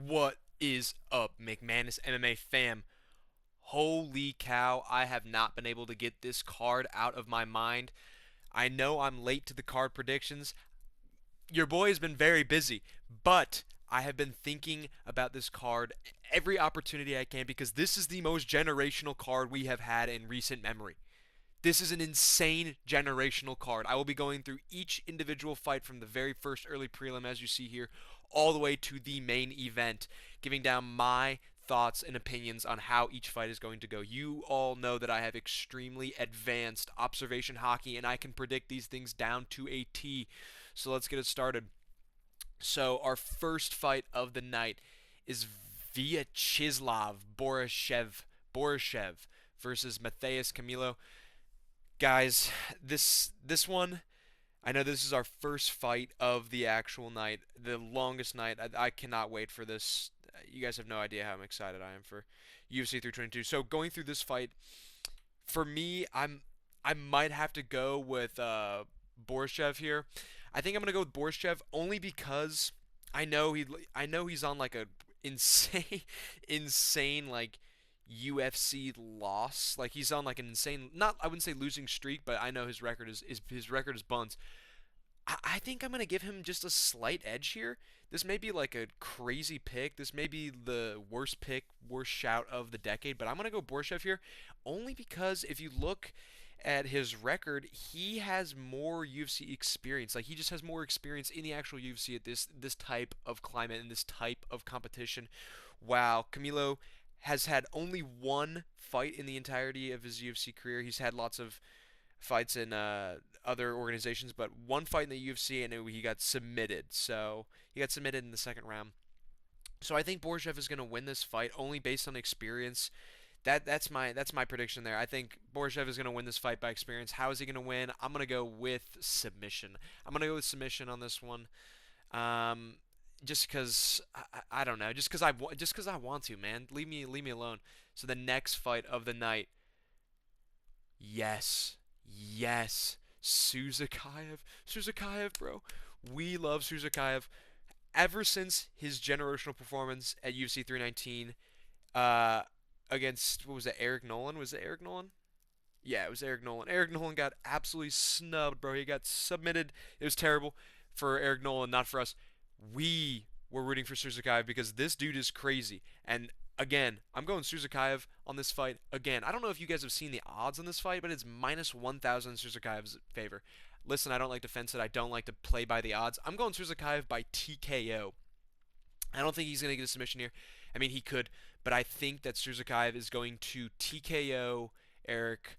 What is up, McManus MMA fam? Holy cow, I have not been able to get this card out of my mind. I know I'm late to the card predictions. Your boy has been very busy, but I have been thinking about this card every opportunity I can because this is the most generational card we have had in recent memory. This is an insane generational card. I will be going through each individual fight from the very first early prelim, as you see here, all the way to the main event, giving down my thoughts and opinions on how each fight is going to go. You all know that I have extremely advanced observation hockey, and I can predict these things down to a T. So let's get it started. So our first fight of the night is Vyacheslav Borishev versus Matheus Camilo. Guys, this one, I know this is our first fight of the actual night, the longest night. I cannot wait for this. You guys have no idea how excited I am for UFC 322. So going through this fight, for me, I might have to go with Borshev here. I think I'm gonna go with Borshev only because I know he's on like a insane insane like UFC loss. Like he's on like an insane, not I wouldn't say losing streak, but I know his record is his record is buns. I think I'm gonna give him just a slight edge here. This may be like a crazy pick. This may be the worst pick, worst shout of the decade, but I'm gonna go Borshev here only because if you look at his record, he has more UFC experience. Like he just has more experience in the actual UFC at this type of climate and this type of competition. Wow, Camilo has had only one fight in the entirety of his UFC career. He's had lots of fights in other organizations, but one fight in the UFC and he got submitted. So he got submitted in the second round. So I think Borshev is going to win this fight only based on experience. That's my prediction there. I think Borshev is going to win this fight by experience. How is he going to win? I'm going to go with submission. I'm going to go with submission on this one. Um, just because I don't know, just because I want to, man. Leave me alone. So the next fight of the night, yes, yes, Suzakaev, bro. We love Suzakaev. Ever since his generational performance at UFC 319, uh, against what was it, Eric Nolan? Was it Eric Nolan? Yeah, it was Eric Nolan. Eric Nolan got absolutely snubbed, bro. He got submitted. It was terrible for Eric Nolan, not for us. We were rooting for Suzakaev because this dude is crazy. And again, I'm going Suzakaev on this fight. Again, I don't know if you guys have seen the odds on this fight, but it's minus 1,000 Suzakaev's favor. Listen, I don't like to fence it. I don't like to play by the odds. I'm going Suzakaev by TKO. I don't think he's going to get a submission here. I mean, he could, but I think that Suzakaev is going to TKO Eric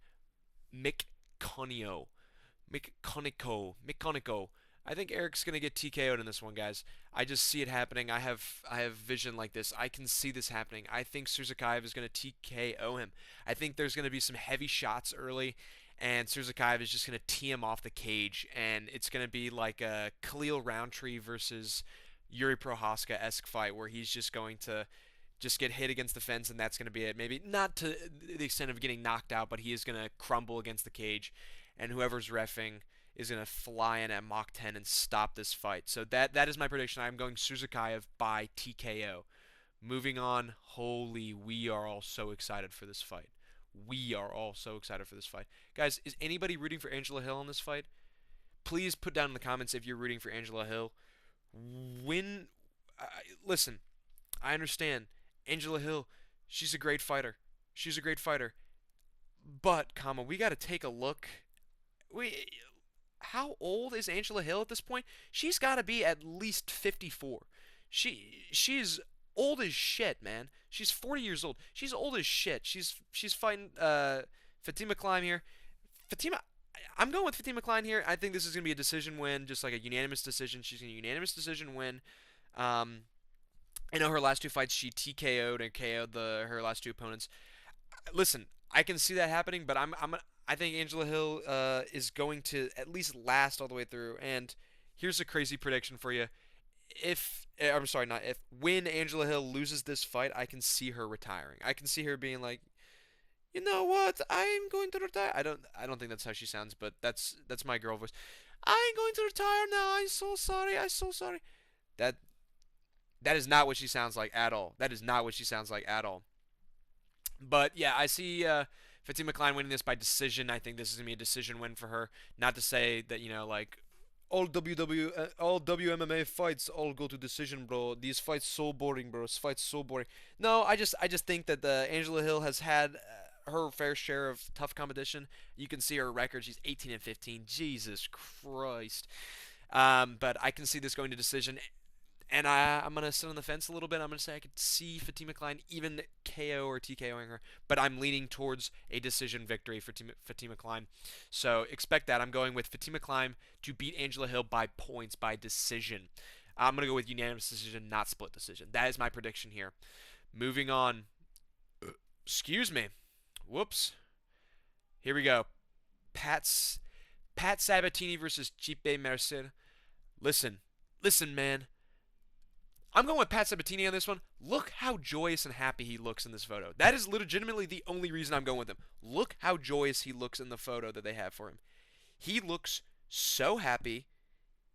McConio. McConico. I think Eric's gonna get TKO'd in this one, guys. I just see it happening. I have vision like this. I can see this happening. I think Surzakaev is gonna TKO him. I think there's gonna be some heavy shots early, and Surzakaev is just gonna tee him off the cage, and it's gonna be like a Khalil Roundtree versus Yuri Prohaska-esque fight where he's just going to just get hit against the fence and that's going to be it. Maybe not to the extent of getting knocked out, but he is going to crumble against the cage, and whoever's reffing is going to fly in at Mach 10 and stop this fight. So that is my prediction. I'm going Suzakaev by TKO. Moving on, holy, we are all so excited for this fight. We are all so excited for this fight. Guys, is anybody rooting for Angela Hill in this fight? Please put down in the comments if you're rooting for Angela Hill. When, listen, I understand Angela Hill, she's a great fighter. She's a great fighter. But, we got to take a look. We How old is Angela Hill at this point? She's got to be at least 54. She's old as shit, man. She's 40 years old. She's old as shit. She's fighting Fatima Klein here. Fatima I'm going with Fatima Klein here. I think this is going to be a decision win, just like a unanimous decision. She's going to unanimous decision win. Um, I know her last two fights she TKO'd and KO'd her last two opponents. Listen, I can see that happening, but I think Angela Hill is going to at least last all the way through. And here's a crazy prediction for you. If I'm sorry, not if when Angela Hill loses this fight, I can see her retiring. I can see her being like, you know what? I'm going to retire. I don't think that's how she sounds, but that's my girl voice. I'm going to retire now. I'm so sorry. I'm so sorry. That That is not what she sounds like at all. That is not what she sounds like at all. But yeah, I see Fatima Klein winning this by decision. I think this is gonna be a decision win for her. Not to say that like all WMMA fights all go to decision, bro. These fights so boring, bro. This fight's so boring. No, I just think that Angela Hill has had her fair share of tough competition. You can see her record. She's 18 and 15. Jesus Christ. But I can see this going to decision. And I'm going to sit on the fence a little bit. I'm going to say I could see Fatima Klein even KO or TKOing her, but I'm leaning towards a decision victory for Fatima Klein. So expect that. I'm going with Fatima Klein to beat Angela Hill by points, by decision. I'm going to go with unanimous decision, not split decision. That is my prediction here. Moving on. Excuse me. Whoops. Here we go. Pat Sabatini versus Chipe Mercer. Listen. Listen, man. I'm going with Pat Sabatini on this one. Look how joyous and happy he looks in this photo. That is legitimately the only reason I'm going with him. Look how joyous he looks in the photo that they have for him. He looks so happy.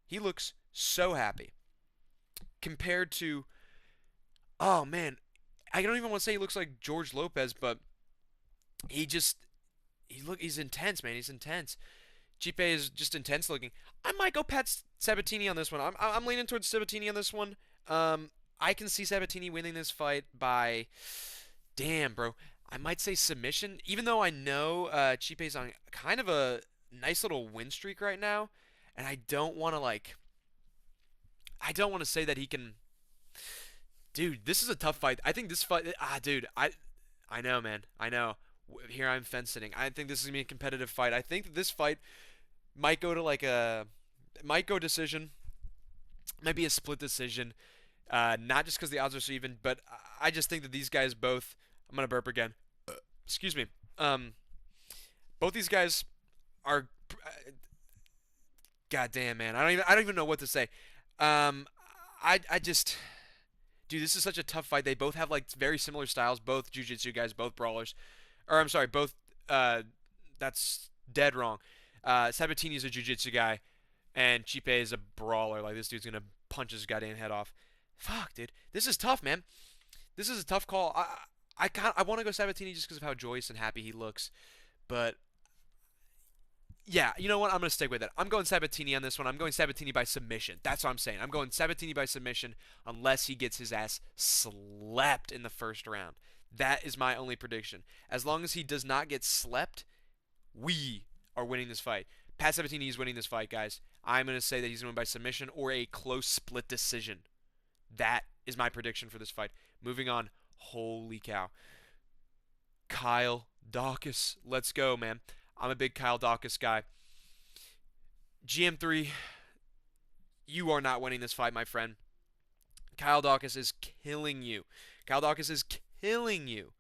He looks so happy. Compared to, oh man, I don't even want to say he looks like George Lopez, but he just, he's intense, man. He's intense. Chipe is just intense looking. I might go Pat Sabatini on this one. I'm leaning towards Sabatini on this one. I can see Sabatini winning this fight by, damn, bro. I might say submission, even though I know Chipe's on kind of a nice little win streak right now, and I don't want to I don't want to say that he can. Dude, this is a tough fight. I think this fight, dude, I know, man, I know. Here I'm fence sitting. I think this is gonna be a competitive fight. I think that this fight might go to might go decision, might be a split decision. Not just because the odds are so even, but I just think that these guys both. I'm gonna burp again. Excuse me. Both these guys are. God damn, man. I don't even know what to say. I just. Dude, this is such a tough fight. They both have very similar styles. Both jiu-jitsu guys, both brawlers. Or I'm sorry, both. That's dead wrong. Sabatini is a jiu-jitsu guy, and Chipe is a brawler. Like this dude's gonna punch his goddamn head off. Fuck, dude. This is tough, man. This is a tough call. I want to go Sabatini just because of how joyous and happy he looks, but yeah, you know what? I'm gonna stick with it. I'm going Sabatini on this one. I'm going Sabatini by submission. That's what I'm saying. I'm going Sabatini by submission unless he gets his ass slept in the first round. That is my only prediction. As long as he does not get slept, we are winning this fight. Pat Sabatini is winning this fight, guys. I'm going to say that he's going to win by submission or a close split decision. That is my prediction for this fight. Moving on. Holy cow. Kyle Daukaus. Let's go, man. I'm a big Kyle Daukaus guy. GM3, you are not winning this fight, my friend. Kyle Daukaus is killing you. Kyle Daukaus is killing you.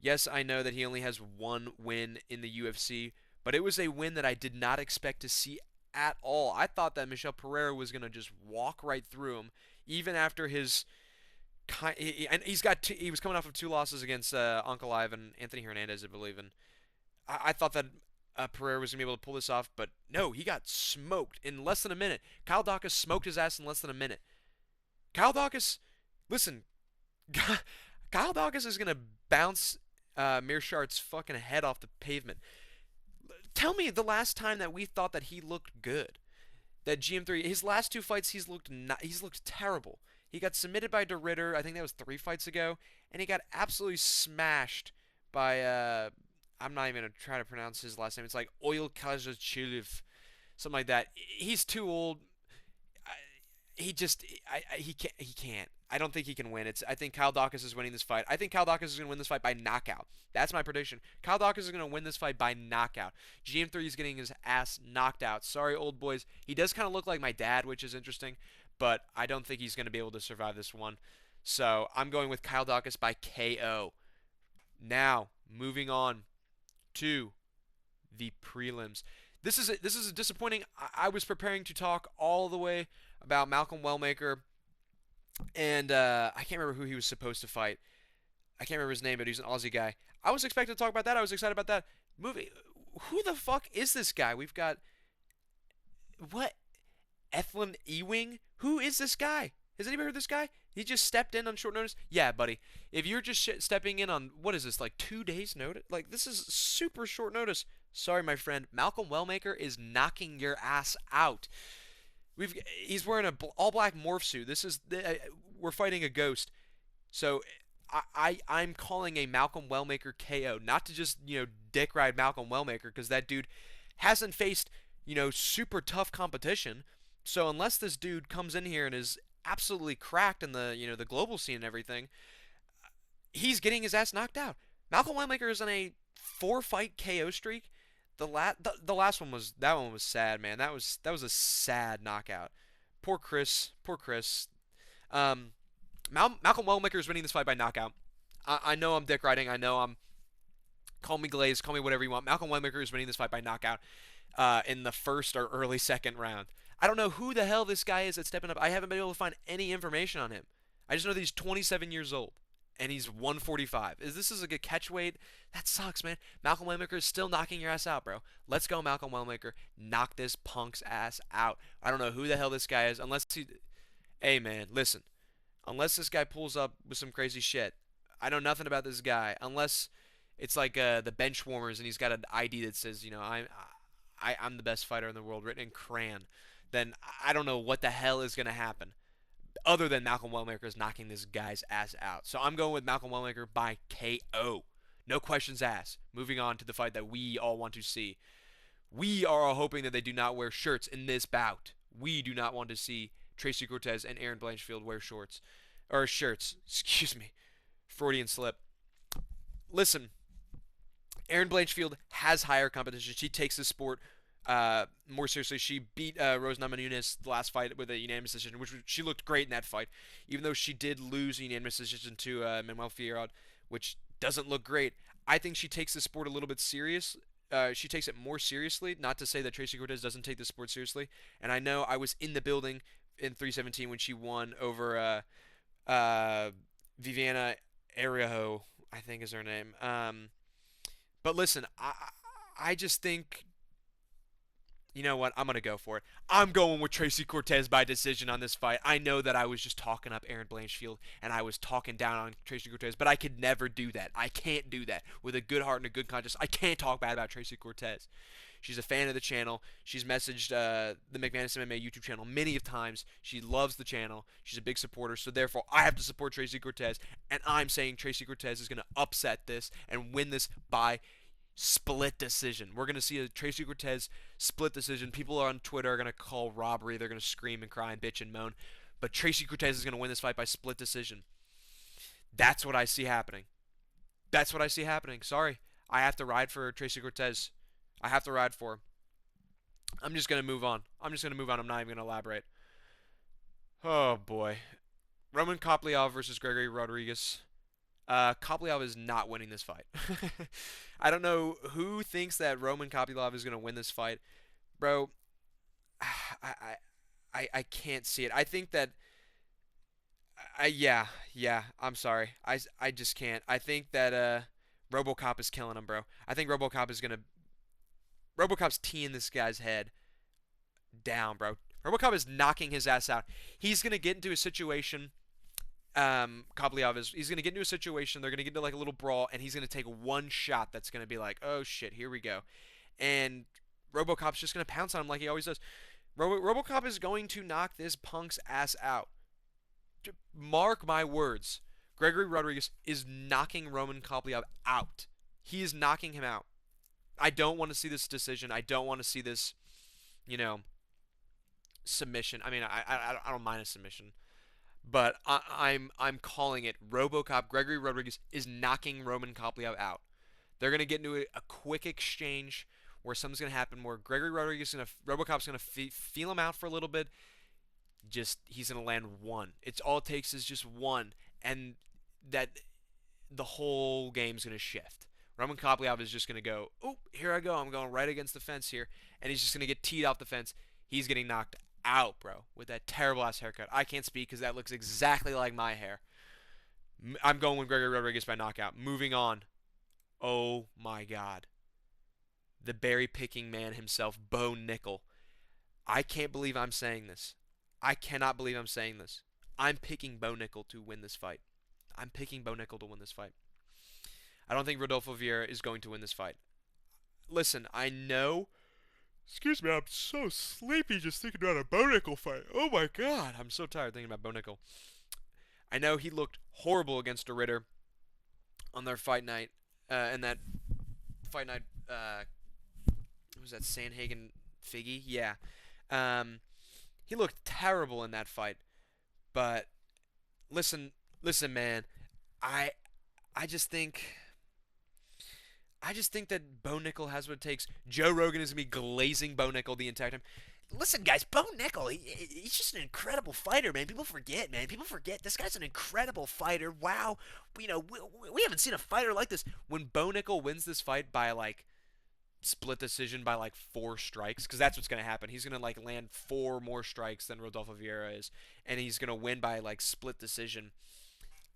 Yes, I know that he only has one win in the UFC, but it was a win that I did not expect to see at all. I thought that Michel Pereira was going to just walk right through him, even after his. And he was coming off of two losses against Ankalaev and Anthony Hernandez, I believe, and I thought that Pereira was going to be able to pull this off, but no, he got smoked in less than a minute. Kyle Daukaus smoked his ass in less than a minute. Kyle Daukaus, listen, Kyle Daukaus is going to bounce Meerschaert's fucking head off the pavement. Tell me the last time that we thought that he looked good. That GM3, his last two fights, he's looked terrible. He got submitted by De Ridder, I think that was 3 fights ago, and he got absolutely smashed by, I'm not even going to try to pronounce his last name. It's like Oil Kazachilev, something like that. He's too old. He can't. I don't think he can win. I think Kyle Daukaus is winning this fight. I think Kyle Daukaus is going to win this fight by knockout. That's my prediction. Kyle Daukaus is going to win this fight by knockout. GM3 is getting his ass knocked out. Sorry, old boys. He does kind of look like my dad, which is interesting, but I don't think he's going to be able to survive this one. So I'm going with Kyle Daukaus by KO. Now, moving on to the prelims. This is a disappointing. I was preparing to talk all the way about Malcolm Wellmaker, and I can't remember who he was supposed to fight. I can't remember his name, but he's an Aussie guy. I was expecting to talk about that. I was excited about that movie. Who the fuck is this guy? We've got what? Ethlyn Ewing? Who is this guy? Has anybody heard this guy? He just stepped in on short notice. Yeah, buddy. If you're just stepping in on what is this, like 2 days notice? Like this is super short notice. Sorry, my friend. Malcolm Wellmaker is knocking your ass out. He's wearing a all black morph suit. We're fighting a ghost. So I'm calling a Malcolm Wellmaker KO, not to just dick ride Malcolm Wellmaker because that dude hasn't faced super tough competition. So unless this dude comes in here and is absolutely cracked in the global scene and everything, he's getting his ass knocked out. Malcolm Wellmaker is on a 4 fight KO streak. The last one was sad, man. That was a sad knockout. Poor Chris. Poor Chris. Um, Malcolm Wellmaker is winning this fight by knockout. I know I'm dick riding. I know I'm call me Glaze, call me whatever you want. Malcolm Wellmaker is winning this fight by knockout in the first or early second round. I don't know who the hell this guy is that's stepping up. I haven't been able to find any information on him. I just know that he's 27 years old and he's 145. Is this like a catch weight? That sucks, man. Malcolm Wellmaker is still knocking your ass out, bro. Let's go, Malcolm Wellmaker. Knock this punk's ass out. I don't know who the hell this guy is unless he. Hey, man, listen. Unless this guy pulls up with some crazy shit, I know nothing about this guy. Unless it's like the bench warmers and he's got an ID that says, I'm the best fighter in the world, written in crayon. Then I don't know what the hell is gonna happen, other than Malcolm Wellmaker is knocking this guy's ass out. So I'm going with Malcolm Wellmaker by KO. No questions asked. Moving on to the fight that we all want to see. We are all hoping that they do not wear shirts in this bout. We do not want to see Tracy Cortez and Aaron Blanchfield wear shorts. Or shirts. Excuse me. Freudian slip. Listen, Aaron Blanchfield has higher competition. She takes the sport more seriously. She beat Rose Namajunas the last fight with a unanimous decision, which she looked great in that fight, even though she did lose a unanimous decision to Manuel Figueroa, which doesn't look great. I think she takes the sport a little bit serious. She takes it more seriously. Not to say that Tracy Cortez doesn't take the sport seriously. And I know I was in the building in 317 when she won over Viviana Araujo, I think is her name. But listen, I just think, you know what? I'm going to go for it. I'm going with Tracy Cortez by decision on this fight. I know that I was just talking up Aaron Blanchfield and I was talking down on Tracy Cortez, but I could never do that. I can't do that. With a good heart and a good conscience, I can't talk bad about Tracy Cortez. She's a fan of the channel. She's messaged the McManus MMA YouTube channel many of times. She loves the channel. She's a big supporter, so therefore I have to support Tracy Cortez, and I'm saying Tracy Cortez is going to upset this and win this by split decision. We're going to see a Tracy Cortez split decision. People on Twitter are going to call robbery. They're going to scream and cry and bitch and moan. But Tracy Cortez is going to win this fight by split decision. That's what I see happening. That's what I see happening. Sorry. I have to ride for Tracy Cortez. I have to ride for her. I'm just going to move on. I'm not even going to elaborate. Oh, boy. Roman Koplyov versus Gregory Rodriguez. Kopylov is not winning this fight. I don't know who thinks that Roman Kopylov is going to win this fight. Bro, I can't see it. I think that yeah, I'm sorry. I just can't. I think that RoboCop is killing him, bro. I think RoboCop's teeing this guy's head down, bro. RoboCop is knocking his ass out. He's going to get into a situation Koplyov he's going to get into a situation, they're going to get into like a little brawl, and he's going to take one shot that's going to be like, oh shit, here we go. And RoboCop's just going to pounce on him like he always does. RoboCop is going to knock this punk's ass out. Mark my words. Gregory Rodriguez is knocking Roman Koplyov out. He is knocking him out. I don't want to see this decision. I don't want to see this, submission. I mean, I don't mind a submission. But I'm calling it. RoboCop Gregory Rodriguez is knocking Roman Kopylov out. They're gonna get into a quick exchange where something's gonna happen where RoboCop's gonna feel him out for a little bit. He's gonna land one. It's all it takes is just one, and that the whole game's gonna shift. Roman Kopylov is just gonna go, oh, here I go. I'm going right against the fence here, and he's just gonna get teed off the fence. He's getting knocked out, bro, with that terrible ass haircut. I can't speak because that looks exactly like my hair. I'm going with Gregory Rodriguez by knockout. Moving on. Oh my God. The berry picking man himself, Bo Nickel. I can't believe I'm saying this. I cannot believe I'm saying this. I'm picking Bo Nickel to win this fight. I'm picking Bo Nickel to win this fight. I don't think Rodolfo Vieira is going to win this fight. Listen, I know. Excuse me, I'm so sleepy just thinking about a Bo Nickel fight. Oh my god, I'm so tired thinking about Bo Nickel. I know he looked horrible against a Ritter on their fight night, and that fight night, was that Sandhagen Figgy? Yeah. Um, he looked terrible in that fight. But listen, listen, man. I I just think I just think that Bo Nickel has what it takes. Joe Rogan is gonna be glazing Bo Nickel the entire time. Listen, guys, Bo Nickel, he's just an incredible fighter, man. People forget, man. People forget this guy's an incredible fighter. Wow, we haven't seen a fighter like this. When Bo Nickel wins this fight by like split decision by like 4 strikes, because that's what's gonna happen. He's gonna like land 4 more strikes than Rodolfo Vieira is, and he's gonna win by like split decision,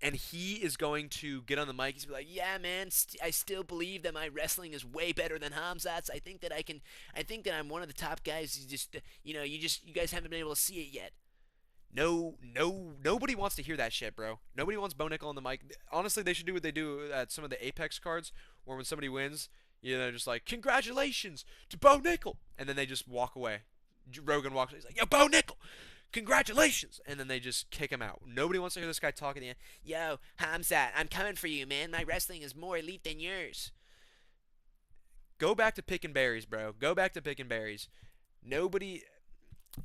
and he is going to get on the mic. He's gonna be like, "Yeah, man, I still believe that my wrestling is way better than Hamzat's. I think that I can. I think that I'm one of the top guys. You guys haven't been able to see it yet." No, no, nobody wants to hear that shit, bro. Nobody wants Bo Nickel on the mic. Honestly, they should do what they do at some of the Apex cards, where when somebody wins, just like, "Congratulations to Bo Nickel," and then they just walk away. Rogan walks away. He's like, "Yo, Bo Nickel, congratulations," and then they just kick him out. Nobody wants to hear this guy talk at the end. "Yo, Hamzat, I'm coming for you, man. My wrestling is more elite than yours." Go back to picking berries, bro. Go back to picking berries. Nobody.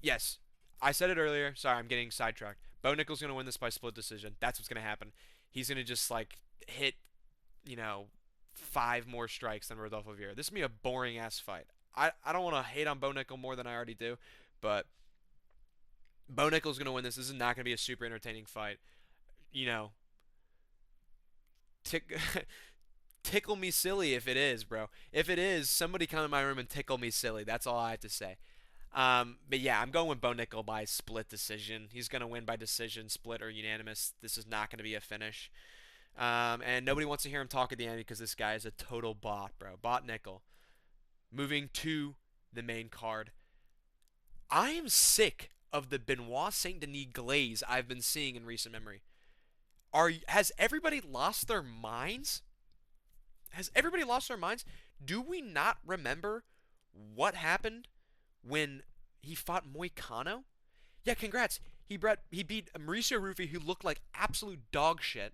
Yes, I said it earlier. Sorry, I'm getting sidetracked. Bo Nickel's gonna win this by split decision. That's what's gonna happen. He's gonna just like hit, you know, 5 more strikes than Rodolfo Vieira. This is gonna be a boring ass fight. I don't want to hate on Bo Nickel more than I already do, but Bo Nickel's gonna win this. This is not gonna be a super entertaining fight. You know, tick, tickle me silly if it is, bro. If it is, somebody come in my room and tickle me silly. That's all I have to say. But yeah, I'm going with Bo Nickel by split decision. He's gonna win by decision, split, or unanimous. This is not gonna be a finish. And nobody wants to hear him talk at the end because this guy is a total bot, bro. Bot Nickel. Moving to the main card. I am sick of the Benoit Saint Denis glaze I've been seeing in recent memory. Has everybody lost their minds? Has everybody lost their minds? Do we not remember what happened when he fought Moicano? Yeah, congrats. He beat Mauricio Rufy, who looked like absolute dog shit,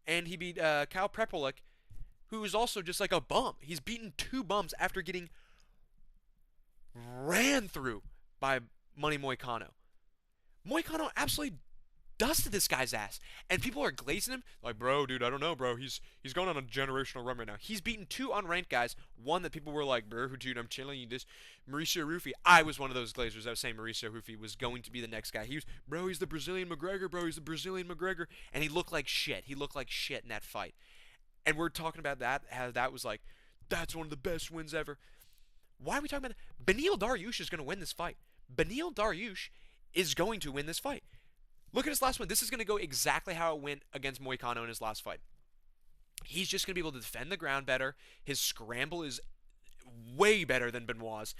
and he beat Kyle Prepolik, who is also just like a bum. He's beaten 2 bums after getting ran through by Money Moicano. Moicano absolutely dusted this guy's ass, and people are glazing him like, "Bro, dude, I don't know, bro. He's going on a generational run right now. He's beaten 2 unranked guys. One that people were like, bro, dude, I'm chilling you this Mauricio Rufy. I was one of those glazers that was saying Mauricio Rufy was going to be the next guy. He's the Brazilian McGregor, bro. He's the Brazilian McGregor, and he looked like shit. He looked like shit in that fight. And we're talking about that, how that was like, that's one of the best wins ever. Why are we talking about that? Beneil Dariush is going to win this fight. Beneil Dariush is going to win this fight. Look at his last one. This is going to go exactly how it went against Moicano in his last fight. He's just going to be able to defend the ground better. His scramble is way better than Benoit's.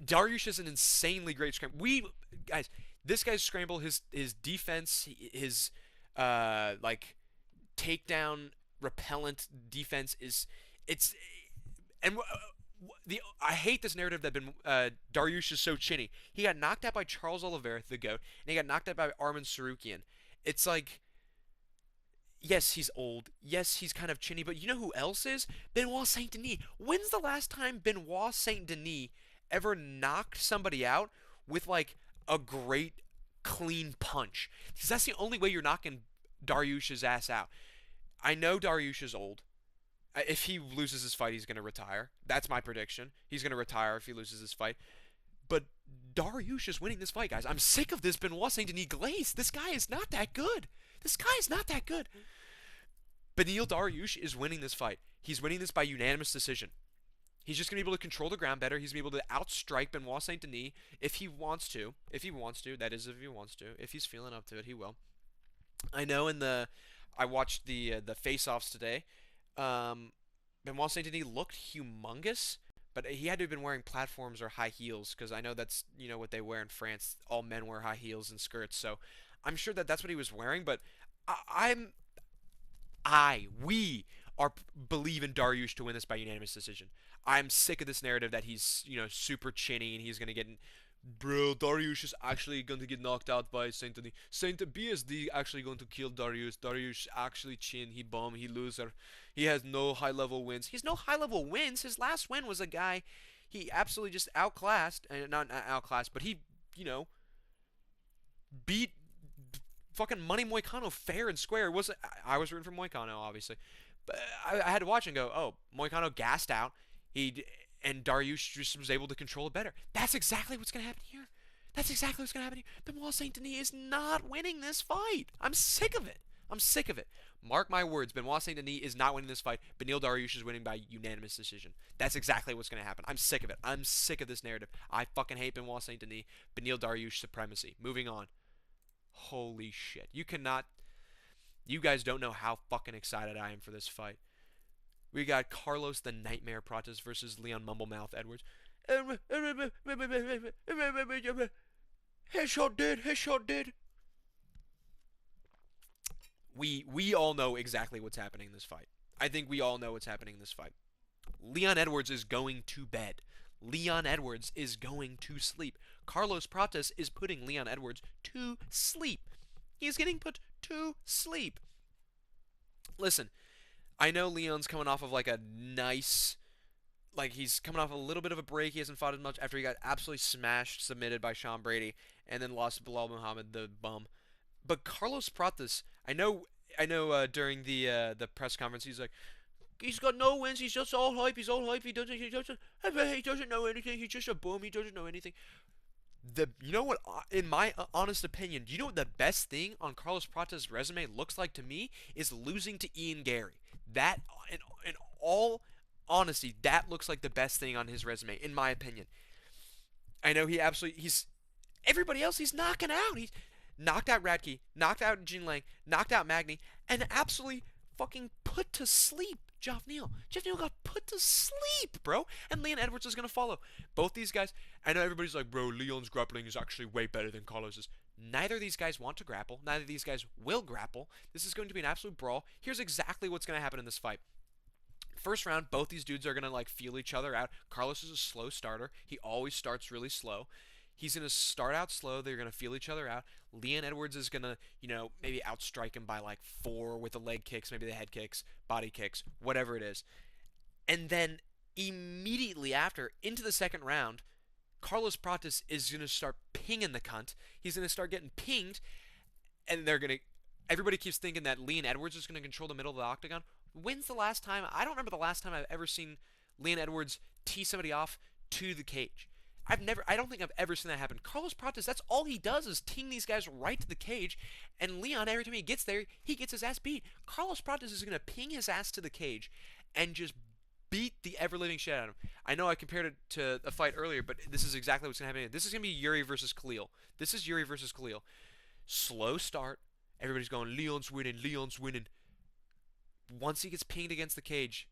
Dariush is an insanely great scramble. Guys, this guy's scramble, his defense, his like takedown repellent defense it's and I hate this narrative that Dariush is so chinny. He got knocked out by Charles Oliveira, the GOAT, and he got knocked out by Arman Sarukian. It's like, yes, he's old. Yes, he's kind of chinny, but you know who else is? Benoit Saint Denis. When's the last time Benoit Saint Denis ever knocked somebody out with like a great clean punch? Because that's the only way you're knocking Dariush's ass out. I know Dariush is old. If he loses his fight, he's going to retire. That's my prediction. He's going to retire if he loses his fight. But Dariush is winning this fight, guys. I'm sick of this Benoit Saint Denis glaze. This guy is not that good. This guy is not that good. Beneil Dariush is winning this fight. He's winning this by unanimous decision. He's just going to be able to control the ground better. He's going to be able to outstrike Benoit Saint Denis if he wants to. If he wants to. That is, if he wants to. If he's feeling up to it, he will. I know I watched the face-offs today. Benoit Saint Denis looked humongous, but he had to have been wearing platforms or high heels because I know that's what they wear in France. All men wear high heels and skirts, so I'm sure that that's what he was wearing, but I, I'm we are believe in Dariush to win this by unanimous decision. I'm sick of this narrative that he's super chinny and he's gonna get. Bro, Dariush is actually going to get knocked out by Saint Denis. Saint BSD actually going to kill Dariush. Dariush actually chin. He bum. He loser. He has no high level wins. He has no high level wins. His last win was a guy he absolutely just outclassed, and not outclassed, but he beat fucking Money Moicano fair and square. It was I was rooting for Moicano, obviously, but I had to watch and go, oh, Moicano gassed out. He and Dariush just was able to control it better. That's exactly what's gonna happen here. That's exactly what's gonna happen here. Benoit Saint Denis is not winning this fight. I'm sick of it. I'm sick of it. Mark my words, Benoit Saint Denis is not winning this fight. Beneil Dariush is winning by unanimous decision. That's exactly what's going to happen. I'm sick of it. I'm sick of this narrative. I fucking hate Benoit Saint Denis. Beneil Dariush supremacy. Moving on. Holy shit. You cannot. You guys don't know how fucking excited I am for this fight. We got Carlos the Nightmare Pratas versus Leon Mumblemouth Edwards. Headshot dead. Headshot dead. We all know exactly what's happening in this fight. I think we all know what's happening in this fight. Leon Edwards is going to bed. Leon Edwards is going to sleep. Carlos Pratas is putting Leon Edwards to sleep. He is getting put to sleep. Listen, I know Leon's coming off of like a nice, like he's coming off a little bit of a break. He hasn't fought as much after he got absolutely smashed, submitted by Sean Brady, and then lost to Bilal Muhammad, the bum. But Carlos Pratas, I know. During the press conference, he's like, he's got no wins. He's just all hype. He's all hype. He doesn't know anything. He's just a bum. He doesn't know anything. You know what? In my honest opinion, do you know what the best thing on Carlos Pratas' resume looks like to me is losing to Ian Gary. That, in all honesty, that looks like the best thing on his resume, in my opinion. I know he's everybody else he's knocking out. He's knocked out Radke, knocked out Jin Lang, knocked out Magny, and absolutely fucking put to sleep Geoff Neal. Geoff Neal got put to sleep, bro. And Leon Edwards is going to follow. Both these guys, I know everybody's like, bro, Leon's grappling is actually way better than Carlos's. Neither of these guys want to grapple. Neither of these guys will grapple. This is going to be an absolute brawl. Here's exactly what's going to happen in this fight. First round, both these dudes are going to like feel each other out. Carlos is a slow starter. He always starts really slow. He's going to start out slow. They're going to feel each other out. Leon Edwards is going to, maybe outstrike him by like 4 with the leg kicks, maybe the head kicks, body kicks, whatever it is. And then immediately after, into the second round, Carlos Pratas is going to start pinging the cunt. He's going to start getting pinged, and everybody keeps thinking that Leon Edwards is going to control the middle of the octagon. When's the last time? I don't remember the last time I've ever seen Leon Edwards tee somebody off to the cage. I don't think I've ever seen that happen. Carlos Pratas, that's all he does is ting these guys right to the cage, and Leon, every time he gets there, he gets his ass beat. Carlos Pratas is going to ping his ass to the cage and just beat the ever-living shit out of him. I know I compared it to a fight earlier, but this is exactly what's going to happen. This is going to be Yuri versus Khalil. This is Yuri versus Khalil. Slow start. Everybody's going, Leon's winning, Leon's winning. Once he gets pinged against the cage,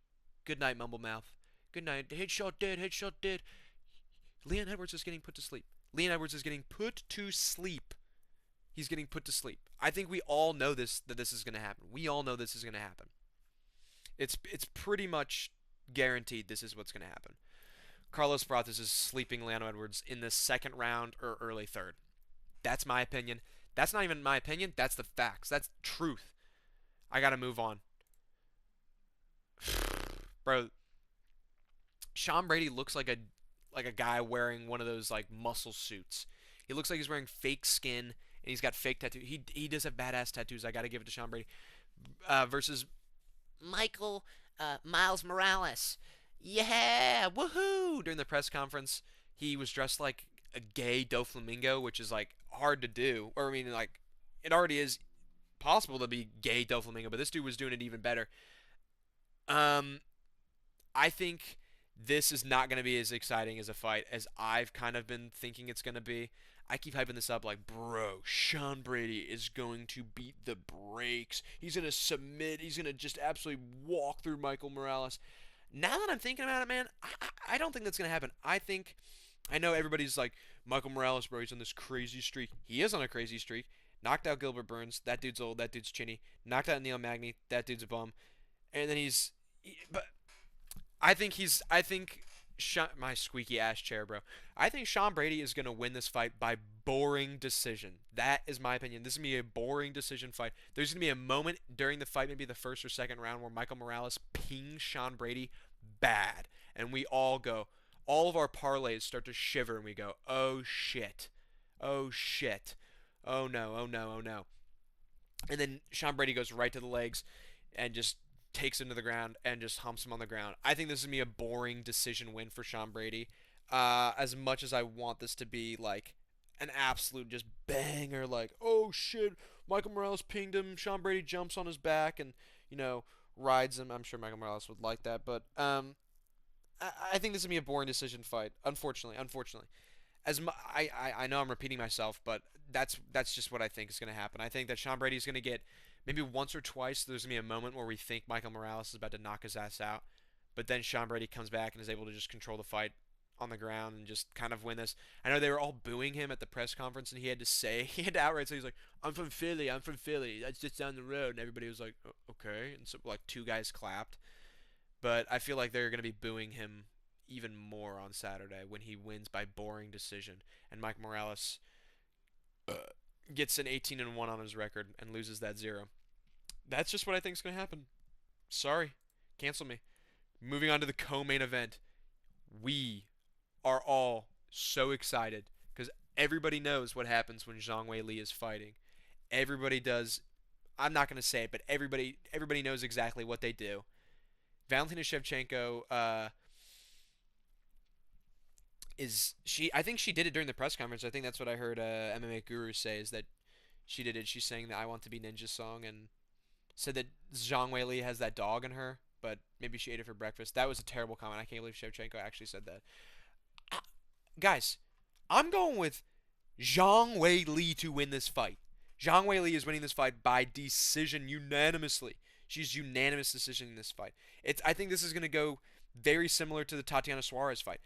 good night, Mumblemouth. Good night. Headshot dead, headshot dead. Leon Edwards is getting put to sleep. Leon Edwards is getting put to sleep. He's getting put to sleep. I think we all know that this is going to happen. We all know this is going to happen. It's pretty much guaranteed this is what's going to happen. Carlos Pratas is sleeping Leon Edwards in the second round or early third. That's my opinion. That's not even my opinion. That's the facts. That's truth. I got to move on. Bro, Sean Brady looks like a guy wearing one of those like muscle suits. He looks like he's wearing fake skin and he's got fake tattoos. He does have badass tattoos. I got to give it to Sean Brady. Versus Miles Morales. Yeah, woohoo! During the press conference, he was dressed like a gay Doflamingo, which is like hard to do. Or I mean, like it already is possible to be gay Doflamingo, but this dude was doing it even better. I think this is not going to be as exciting as a fight as I've kind of been thinking it's going to be. I keep hyping this up like, bro, Sean Brady is going to beat the brakes. He's going to submit. He's going to just absolutely walk through Michael Morales. Now that I'm thinking about it, man, I don't think that's going to happen. I know everybody's like, Michael Morales, bro, he's on this crazy streak. He is on a crazy streak. Knocked out Gilbert Burns. That dude's old. That dude's chinny. Knocked out Neil Magny. That dude's a bum. And then but I think my squeaky ass chair, bro. I think Sean Brady is gonna win this fight by boring decision. That is my opinion. This is gonna be a boring decision fight. There's gonna be a moment during the fight, maybe the first or second round, where Michael Morales pings Sean Brady bad, and we all go. All of our parlays start to shiver, and we go, "Oh shit, oh shit, oh no, oh no, oh no." And then Sean Brady goes right to the legs and just takes him to the ground and just humps him on the ground. I think this is gonna be a boring decision win for Sean Brady. As much as I want this to be like an absolute just banger, like oh shit, Michael Morales pinged him, Sean Brady jumps on his back and rides him. I'm sure Michael Morales would like that, but I think this is gonna be a boring decision fight. Unfortunately, I know I'm repeating myself, but that's just what I think is going to happen. I think that Sean Brady is going to get maybe once or twice. There's going to be a moment where we think Michael Morales is about to knock his ass out, but then Sean Brady comes back and is able to just control the fight on the ground and just kind of win this. I know they were all booing him at the press conference, and he had to outright say he's like, "I'm from Philly, I'm from Philly. That's just down the road," and everybody was like, "Okay," and so like two guys clapped. But I feel like they're going to be booing him even more on Saturday when he wins by boring decision, and Mike Morales gets an 18-1 on his record and loses that zero. That's just what I think is going to happen. Sorry, cancel me. Moving on to the co-main event, we are all so excited because everybody knows what happens when Zhang Wei Li is fighting. Everybody does. I'm not going to say it, but everybody knows exactly what they do. Valentina Shevchenko is she? I think she did it during the press conference. I think that's what I heard MMA Guru say is that she did it. She sang the "I Want to Be Ninja" song and said that Zhang Weili has that dog in her, but maybe she ate it for breakfast. That was a terrible comment. I can't believe Shevchenko actually said that. I, guys, I'm going with Zhang Weili to win this fight. Zhang Weili is winning this fight by decision unanimously. She's unanimous decision in this fight. I think this is going to go very similar to the Tatiana Suarez fight.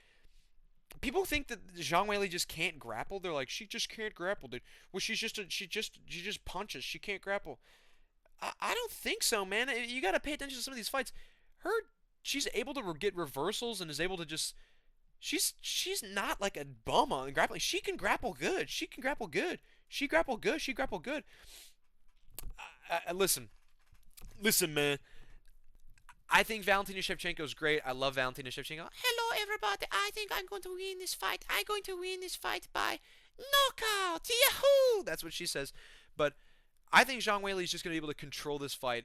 People think that Zhang Weili just can't grapple. They're like, she just can't grapple, dude. Well, she just punches. She can't grapple. I don't think so, man. You got to pay attention to some of these fights. Her she's able to get reversals and is able to just she's not like a bum on grappling. She can grapple good. She can grapple good. She grappled good. She grappled good. Listen, man. I think Valentina Shevchenko is great. I love Valentina Shevchenko. Hello, everybody. I think I'm going to win this fight. I'm going to win this fight by knockout. Yahoo! That's what she says. But I think Zhang Weili is just going to be able to control this fight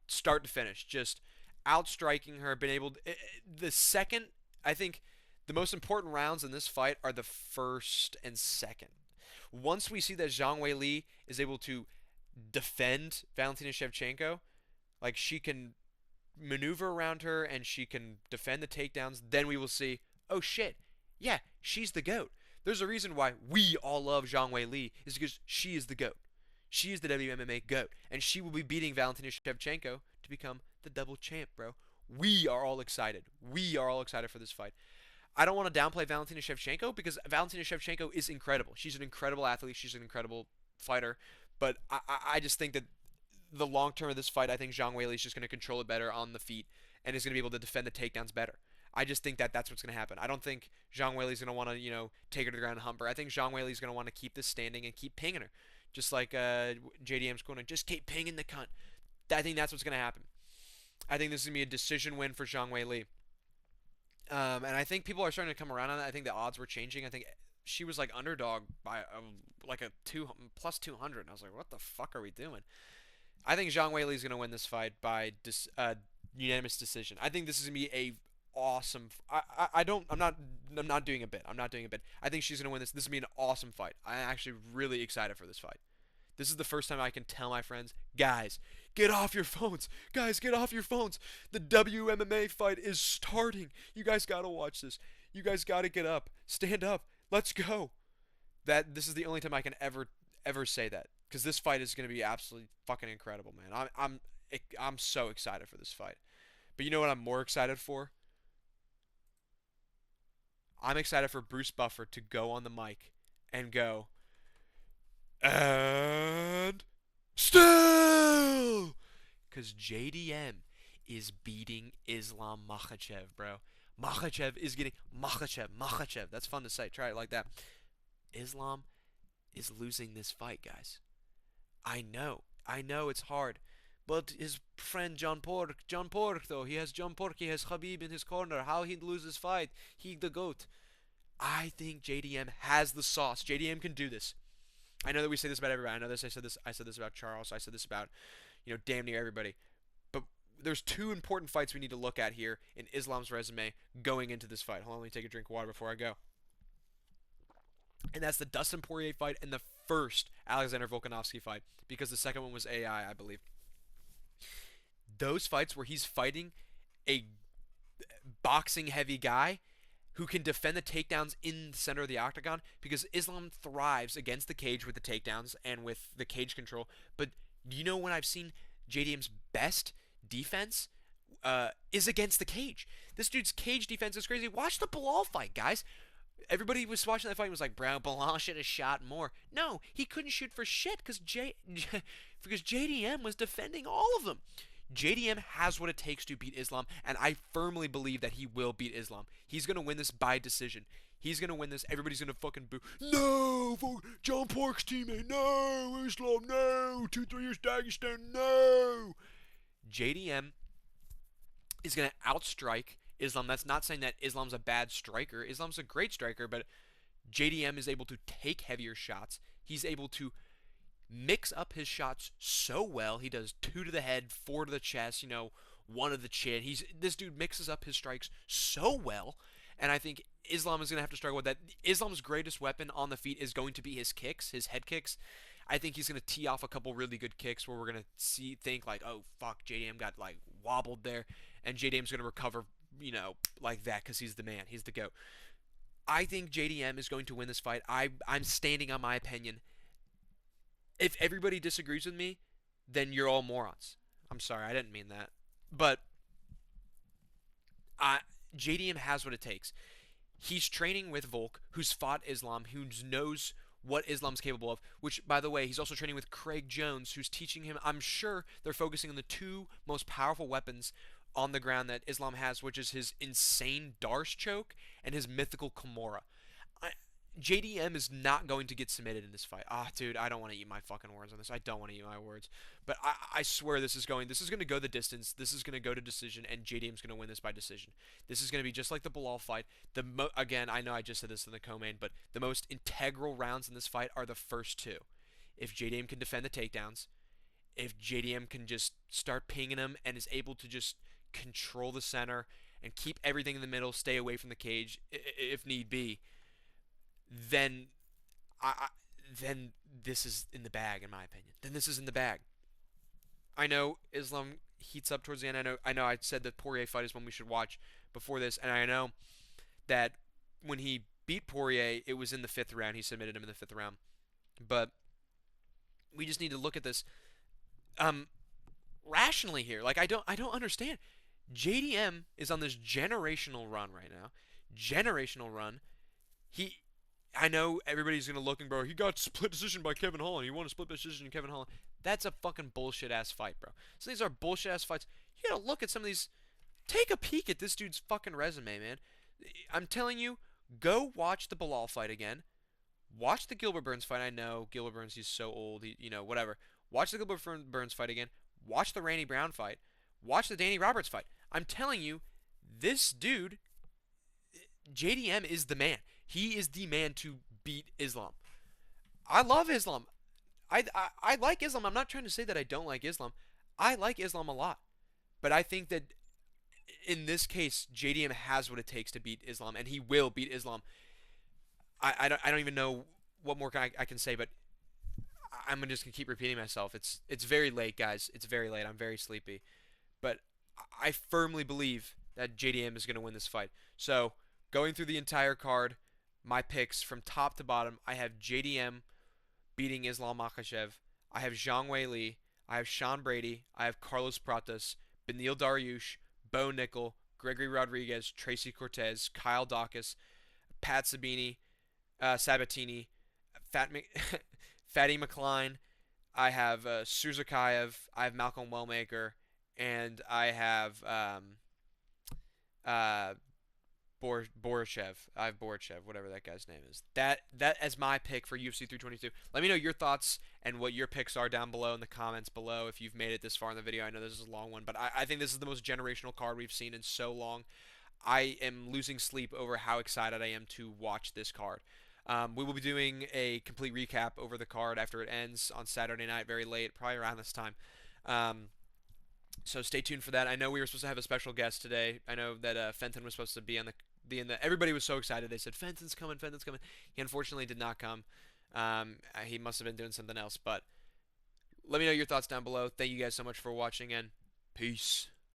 start to finish. Just outstriking her. Been able to, the second, I think the most important rounds in this fight are the first and second. Once we see that Zhang Weili is able to defend Valentina Shevchenko, like she can maneuver around her and she can defend the takedowns, then we will see, oh shit, yeah, she's the GOAT. There's a reason why we all love Zhang Wei Li, is because she is the GOAT. She is the WMMA GOAT, and she will be beating Valentina Shevchenko to become the double champ, bro. We are all excited. We are all excited for this fight. I don't want to downplay Valentina Shevchenko because Valentina Shevchenko is incredible. She's an incredible athlete. She's an incredible fighter. But I just think that the long term of this fight, I think Zhang Weili is just going to control it better on the feet and is going to be able to defend the takedowns better. I just think that that's what's going to happen. I don't think Zhang Weili is going to want to, take her to the ground and hump her. I think Zhang Weili is going to want to keep this standing and keep pinging her. Just like JDM's going to just keep pinging the cunt. I think that's what's going to happen. I think this is going to be a decision win for Zhang Weili. And I think people are starting to come around on that. I think the odds were changing. I think she was like underdog by like a plus 200. And I was like, what the fuck are we doing? I think Zhang Weili is going to win this fight by unanimous decision. I think this is going to be a awesome. I'm not doing a bit. I'm not doing a bit. I think she's going to win this. This is going to be an awesome fight. I'm actually really excited for this fight. This is the first time I can tell my friends, guys, get off your phones. Guys, get off your phones. The WMMA fight is starting. You guys got to watch this. You guys got to get up. Stand up. Let's go. This is the only time I can ever say that, because this fight is going to be absolutely fucking incredible, man. I'm so excited for this fight. But you know what I'm more excited for? I'm excited for Bruce Buffer to go on the mic and go, And still, because JDM is beating Islam Makhachev, bro. Makhachev is getting Makhachev. That's fun to say. Try it like that. Islam is losing this fight, guys. I know it's hard. But his friend John Pork though, he has John Pork, he has Khabib in his corner. How he lose this fight? He the goat. I think JDM has the sauce. JDM can do this. I know that we say this about everybody. I know this. I said this about Charles. I said this about damn near everybody. But there's two important fights we need to look at here in Islam's resume going into this fight. Hold on, let me take a drink of water before I go. And that's the Dustin Poirier fight and the first Alexander Volkanovski fight, because the second one was AI, I believe. Those fights where he's fighting a boxing heavy guy who can defend the takedowns in the center of the octagon, because Islam thrives against the cage with the takedowns and with the cage control. But you know when I've seen JDM's best defense is against the cage. This dude's cage defense is crazy. Watch the Bilal fight, guys. Everybody was watching that fight and was like, bro, Bilal should have shot more. No, he couldn't shoot for shit because because JDM was defending all of them. JDM has what it takes to beat Islam, and I firmly believe that he will beat Islam. He's going to win this by decision. He's going to win this. Everybody's going to fucking boo. No! John Pork's teammate. No! Islam, no! 2-3 years Dagestan, no! JDM is going to outstrike Islam. That's not saying that Islam's a bad striker. Islam's a great striker, but JDM is able to take heavier shots. He's able to mix up his shots so well. He does 2 to the head, 4 to the chest, 1 to the chin. This dude mixes up his strikes so well, and I think Islam is going to have to struggle with that. Islam's greatest weapon on the feet is going to be his kicks, his head kicks. I think he's going to tee off a couple really good kicks where we're going to think like, oh fuck, JDM got like wobbled there, and JDM's going to recover, like that, because he's the man, he's the GOAT. I think JDM is going to win this fight. I'm standing on my opinion. If everybody disagrees with me, then you're all morons. I'm sorry, I didn't mean that. But JDM has what it takes. He's training with Volk, who's fought Islam, who knows what Islam's capable of. Which, by the way, he's also training with Craig Jones, who's teaching him. I'm sure they're focusing on the two most powerful weapons on the ground that Islam has, which is his insane Darce choke and his mythical Kimura. JDM is not going to get submitted in this fight. Dude, I don't want to eat my fucking words on this. I don't want to eat my words. But I swear this is going to go the distance. This is going to go to decision, and JDM's going to win this by decision. This is going to be just like the Bilal fight. Again, I know I just said this in the co-main, but the most integral rounds in this fight are the first two. If JDM can defend the takedowns, if JDM can just start pinging him and is able to just control the center and keep everything in the middle, stay away from the cage if need be, then then this is in the bag, in my opinion. Then this is in the bag. I know Islam heats up towards the end. I know I said the Poirier fight is one we should watch before this, and I know that when he beat Poirier, it was in the 5th round. He submitted him in the 5th round. But we just need to look at this rationally here. Like I don't understand. JDM is on this generational run right now. Generational run. I know everybody's going to look and bro, he got split decision by Kevin Holland. He won a split decision in Kevin Holland. That's a fucking bullshit ass fight, bro. So these are bullshit ass fights. You got to look at some of these. Take a peek at this dude's fucking resume, man. I'm telling you, go watch the Bilal fight again. Watch the Gilbert Burns fight. I know Gilbert Burns, he's so old, whatever. Watch the Gilbert Burns fight again. Watch the Randy Brown fight. Watch the Danny Roberts fight. I'm telling you, this dude, JDM, is the man. He is the man to beat Islam. I love Islam. I like Islam. I'm not trying to say that I don't like Islam. I like Islam a lot. But I think that in this case, JDM has what it takes to beat Islam, and he will beat Islam. I don't even know what more I can say, but I'm just going to keep repeating myself. It's very late, guys. It's very late. I'm very sleepy. But I firmly believe that JDM is going to win this fight. So, going through the entire card, my picks from top to bottom, I have JDM beating Islam Makhachev. I have Zhang Weili. I have Sean Brady. I have Carlos Pratas, Beneil Dariush, Bo Nickel, Gregory Rodriguez, Tracy Cortez, Kyle Dawkins, Pat Sabatini, Fatty McCline. I have Suzakayev. I have Malcolm Wellmaker, and I have uh, Borishev. I have Borishev, whatever that guy's name is. That as my pick for UFC 322. Let me know your thoughts and what your picks are down below in the comments below if you've made it this far in the video. I know this is a long one, but I think this is the most generational card we've seen in so long. I am losing sleep over how excited I am to watch this card. We will be doing a complete recap over the card after it ends on Saturday night, very late, probably around this time. Um, so stay tuned for that. I know we were supposed to have a special guest today. I know that Fenton was supposed to be in the. Everybody was so excited. They said Fenton's coming, Fenton's coming. He unfortunately did not come. He must have been doing something else. But let me know your thoughts down below. Thank you guys so much for watching, and peace.